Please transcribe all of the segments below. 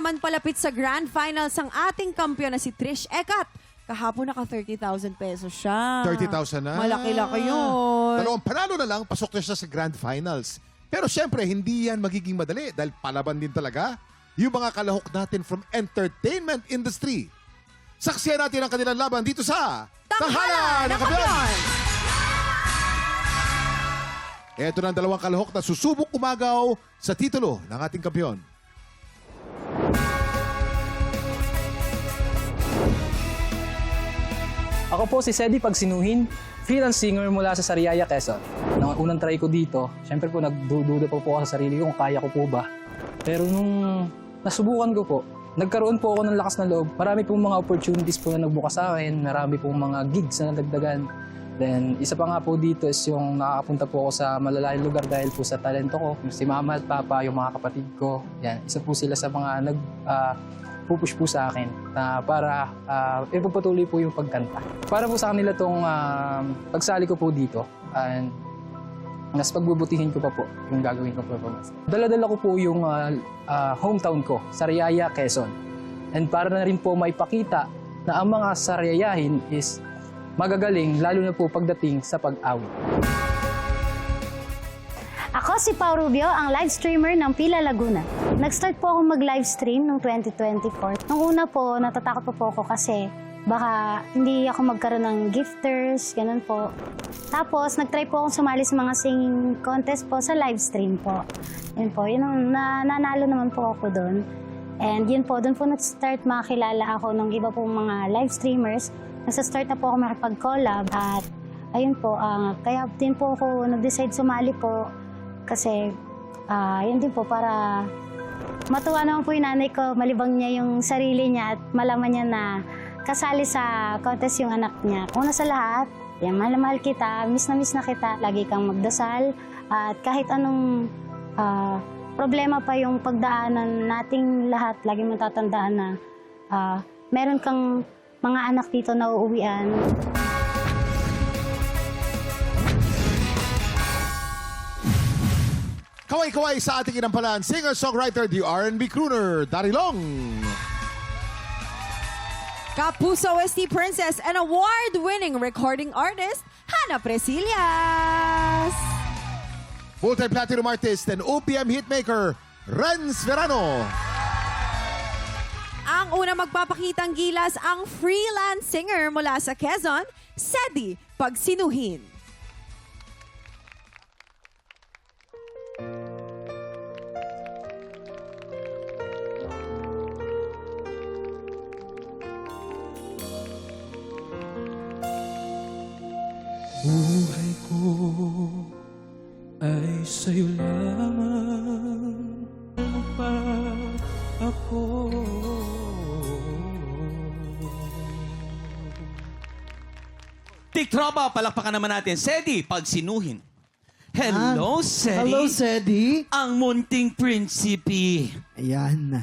naman palapit sa Grand Finals ang ating kampiyon na si Trish Ekat. Kahapon naka 30,000 pesos siya. 30,000 na. Malaki-laki yun. Dalawang panalo na lang, pasok na siya sa Grand Finals. Pero syempre, hindi yan magiging madali dahil palaban din talaga yung mga kalahok natin from entertainment industry. Saksiyan natin ang kanilang laban dito sa Tanghalan ng Kampiyon! Ito na ang dalawang kalahok na susubok umagaw sa titulo ng ating kampiyon. Ako po si Sedi Pagsinuhin, freelance singer mula sa Sariaya, Quezon. Nang unang try ko dito, syempre po nagdududa po ako sa sarili ko kung kaya ko po ba. Pero nung nasubukan ko po, nagkaroon po ako ng lakas na loob. Marami pong mga opportunities po na nagbukas sa akin, marami pong mga gigs na nadagdagan. Then, isa pa nga po dito is yung nakakapunta po ako sa malalayong lugar dahil po sa talento ko. Si mama at papa, yung mga kapatid ko. Yan, isa po sila sa mga pupush po sa akin na para ipapatuloy po yung pagkanta. Para po sa kanila itong pagsali ko po dito. And mas pagbubutihin ko pa po yung gagawin ko performance. Dala-dala ko po yung hometown ko, Sariaya, Quezon. And para na rin po maipakita na ang mga Sariayahin is magagaling, lalo na po pagdating sa pag-awit. Ako si Pau Rubio, ang live streamer ng Pila Laguna. Nag-start po ako mag-live stream noong 2024. Nung una po, natatakot po ako kasi baka hindi ako magkaroon ng gifters, ganun po. Tapos, nag-try po akong sumali sa mga singing contest po sa live stream po. Yun po, yun ang nanalo naman po ako doon. And yun po, doon po nag-start makakilala ako ng iba pong mga live streamers. Nasa-start na po ako makipag-collab at ayun po, kaya din po ako nag-decide sumali po kasi yun din po para matuwa naman po yung nanay ko, malibang niya yung sarili niya at malaman niya na kasali sa contest yung anak niya. Una sa lahat, yan, mahal na mahal kita, miss na kita, lagi kang magdasal at kahit anong problema pa yung pagdaanan nating lahat, lagi mong tatandaan na meron kang mga anak dito na uuwian. Kaway-kaway sa ating inampalan, singer-songwriter, the R&B crooner, Darilong. Kapuso OST Princess and award-winning recording artist, Hannah Presillas. Multi-platinum artist and OPM hitmaker, Renz Verano. Ang una magpapakitang gilas ang freelance singer mula sa Quezon, Sedi Pagsinuhin. Buhay ko ay sa'yo lamang pa ako. Tik Tropa, palakpakan naman natin. Sedi, Pagsinuhin. Hello, Sedi. Hello, Sedi. Ang munting prinsipi. Ayan.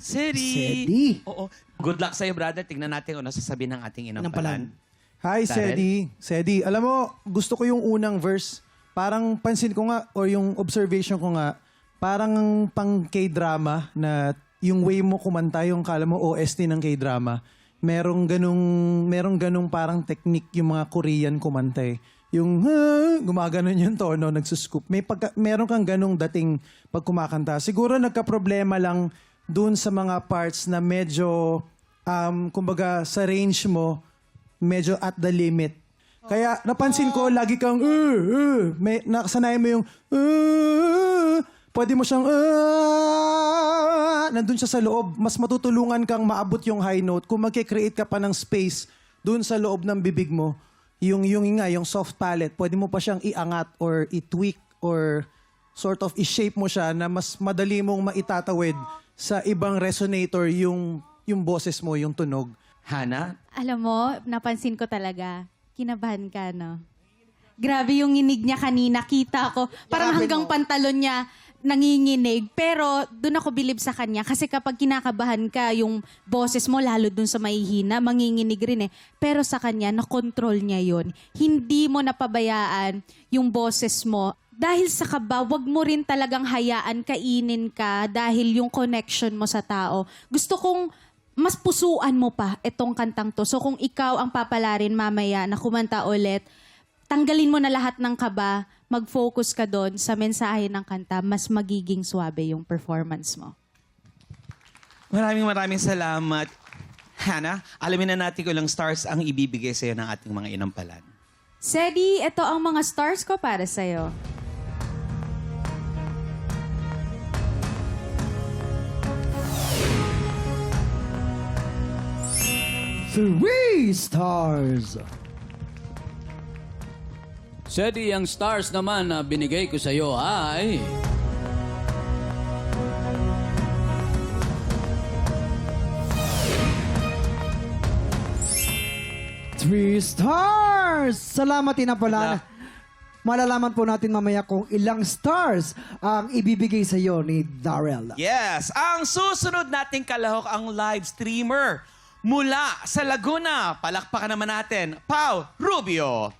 Sedi. Sedi. Oo. Good luck sa'yo, brother. Tignan natin kung ano sasabihin ng ating inampalan. Hi, Darrell? Sedi. Alam mo, gusto ko yung unang verse. Parang pansin ko nga, or yung observation ko nga, parang pang K-drama na yung way mo kumanta, yung kala mo OST ng K-drama. Merong ganung parang technique yung mga Korean kumanta eh. Yung gumaganon yung tono, nagsuscoop. Meron kang ganung dating pag kumakanta. Siguro nagka-problema lang dun sa mga parts na medyo, kumbaga sa range mo, medyo at the limit. Kaya napansin ko, lagi kang, nakasanayan mo yung, pwede mo siyang, nandun siya sa loob. Mas matutulungan kang maabot yung high note kung magkikreate ka pa ng space dun sa loob ng bibig mo. Yung soft palate, pwede mo pa siyang iangat or i-tweak or sort of i-shape mo siya na mas madali mong maitatawid sa ibang resonator yung boses mo, yung tunog. Hannah? Alam mo, napansin ko talaga, kinabahan ka, no? Grabe yung nginig niya kanina, kita ko. Parang hanggang pantalon niya nanginginig. Pero doon ako bilib sa kanya kasi kapag kinakabahan ka, yung boses mo lalo doon sa mahihina, manginginig rin eh. Pero sa kanya, nakontrol niya yon. Hindi mo napabayaan yung boses mo. dahil sa kaba, wag mo rin talagang hayaan kainin ka dahil yung connection mo sa tao. Gusto kong mas pusuan mo pa itong kantang to. So kung ikaw ang papalarin mamaya na kumanta ulit, tanggalin mo na lahat ng kaba, mag-focus ka doon sa mensahe ng kanta, mas magiging swabe yung performance mo. Maraming salamat. Hannah, alamin na natin kung ilang stars ang ibibigay sa'yo ng ating mga inampalan. Sedi, ito ang mga stars ko para sa'yo. Three stars. Sedi, ang stars naman na binigay ko sa iyo ay... Three stars! Salamat, Inampalan. Malalaman po natin mamaya kung ilang stars ang ibibigay sa iyo ni Darrell. Yes, ang susunod nating kalahok ang live streamer mula sa Laguna. Palakpakan naman natin, Pau Rubio.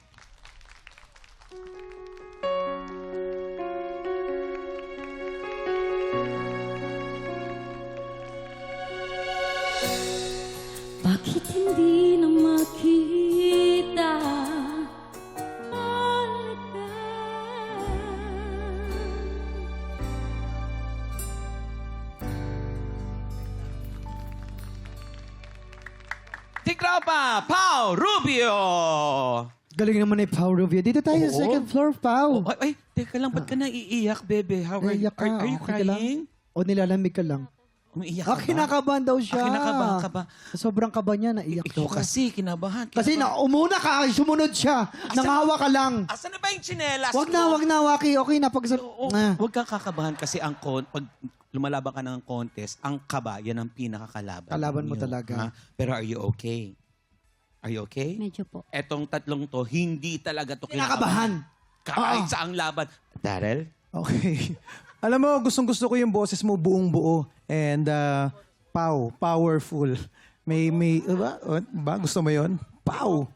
Bakit hindi na makita? Mahal ka. Tikrapa, Pau Rubio. Galing naman ni Pau Rubio. Dito tayo sa second floor, Pau. Ay, teka lang, ba't ka naiiyak, bebe? How are, Naiyak ka. are you Okay ka lang? crying? O nilalamig ka lang? Umiiyak Ah, ka ba? kinakabahan daw siya. kinakabahan ka ba? Sobrang kaba niya, naiyak Ikaw siya. kasi, kinabahan. Kasi umuna ka, sumunod siya. Nangawa ka lang. Asan na ba yung tsinelas Wag ko? na, Waki. Okay na. Huwag kang kakabahan kasi pag lumalaban ka ng contest, ang kaba, yan ang pinakakalaban. Kalaban mo ninyo, talaga. ha? Pero are you okay? Are you okay? Medyo po. Etong tatlong to, hindi talaga to Kinakabahan. Kahit sa ang laban. Darrell? Okay. Alam mo, gustong-gusto ko yung boses mo buong buo. And powerful. May, diba? Diba? Gusto mo yun? Pow!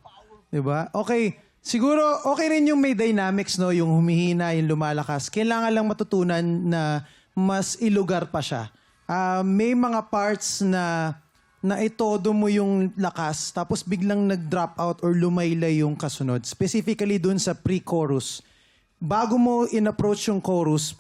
Diba? Okay. Siguro, okay rin yung may dynamics, no? Yung humihina, yung lumalakas. Kailangan lang matutunan na mas ilugar pa siya. May mga parts na itodo mo yung lakas, tapos biglang nag-drop out or lumaylay yung kasunod. Specifically dun sa pre-chorus. Bago mo in-approach yung chorus,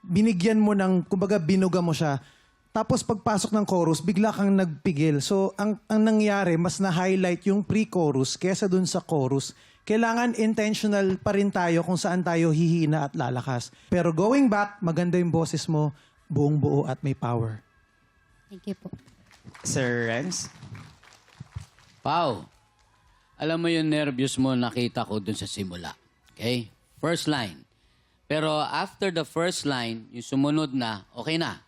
binigyan mo ng, kumbaga binuga mo siya. Tapos pagpasok ng chorus, bigla kang nagpigil. So, ang nangyari, mas na-highlight yung pre-chorus kesa dun sa chorus. Kailangan intentional pa rin tayo kung saan tayo hihina at lalakas. Pero going back, maganda yung boses mo, buong buo at may power. Thank you po. Sir Renz? Pau, alam mo yung nervyos mo nakita ko dun sa simula. Okay? First line. Pero after the first line, yung sumunod na, okay na.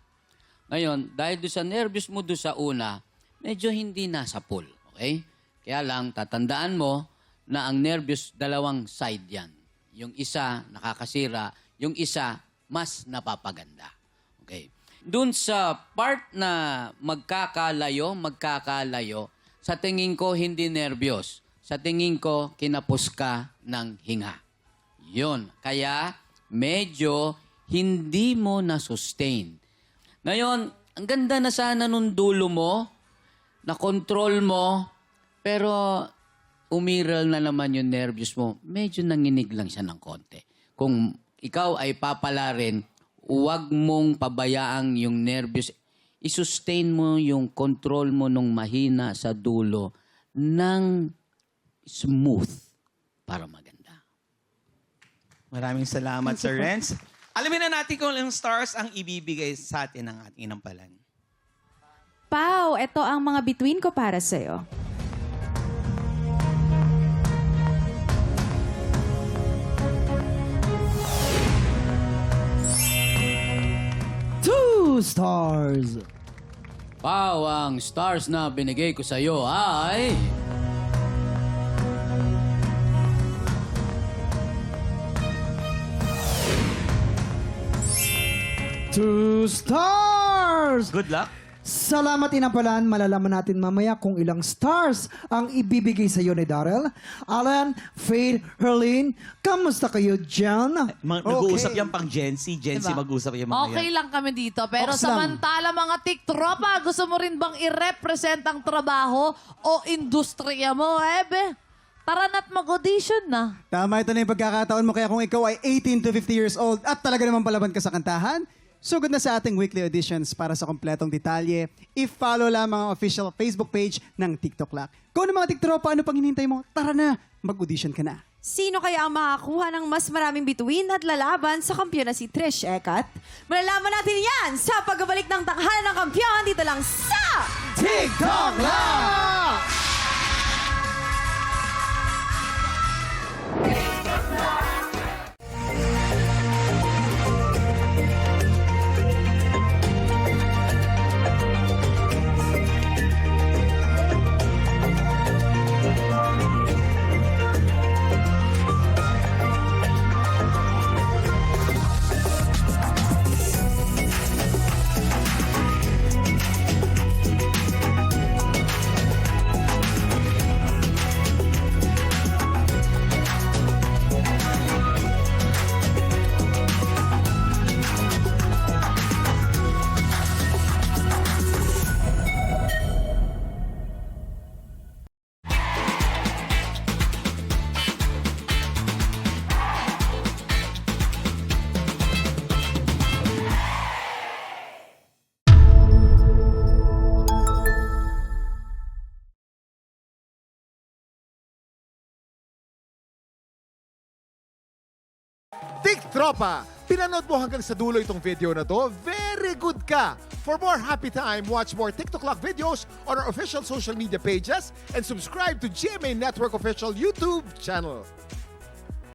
Ngayon, dahil doon sa nervyos mo doon sa una, medyo hindi nasa pool. Okay? Kaya lang, tatandaan mo na ang nervyos, dalawang side yan. Yung isa, nakakasira. Yung isa, mas napapaganda. Okay? Doon sa part na magkakalayo, sa tingin ko, hindi nervyos. Sa tingin ko, kinapos ka ng hinga. Yun. Kaya, medyo hindi mo na-sustain. Ngayon, ang ganda na sana nung dulo mo, na-control mo, pero umiral na naman yung nervyos mo. Medyo nanginig lang siya ng konti. Kung ikaw ay papalarin, huwag mong pabayaang yung nervyos. I-sustain mo yung control mo nung mahina sa dulo ng smooth para maganda. Maraming salamat, Sir Renz. Alamin na natin kung ilang stars ang ibibigay sa atin ng ating inampalan. Pau, ito ang mga bituin ko para sa'yo. Two stars. Pau, ang stars na binigay ko sa iyo ay... Two stars. Good luck. Salamat Inapalan. Malalaman natin mamaya kung ilang stars ang ibibigay sa iyo ni Daryl. Alan, Faith, Herlene, kamusta kayo dyan? Nag-uusap yan pang Gen Z. Gen Z mag-uusap yan mga Okay yan. lang kami dito. Pero Okay lang. samantala mga tiktropa, gusto mo rin bang i-represent ang trabaho o industriya mo, Ebe? Tara na't mag-audition na. Tama, ito na yung pagkakataon mo. Kaya kung ikaw ay 18 to 50 years old at talaga naman palaban ka sa kantahan, sugod na sa ating weekly auditions para sa kompletong detalye. I-follow lamang ang official Facebook page ng TikTok Clock. Kung ano mga tiktropa, ano pang hinihintay mo? Tara na, mag-audition ka na. Sino kaya ang makakuha ng mas maraming bituin at lalaban sa kampiyon na si Trish Ekat? Malalaman natin yan sa pagbabalik ng Takhanan ng Kampiyon dito lang sa TikTok Lock! Tiktropa, pinanood mo hanggang sa dulo itong video na to? Very good ka! For more happy time, watch more TikTok Lock videos on our official social media pages and subscribe to GMA Network official YouTube channel.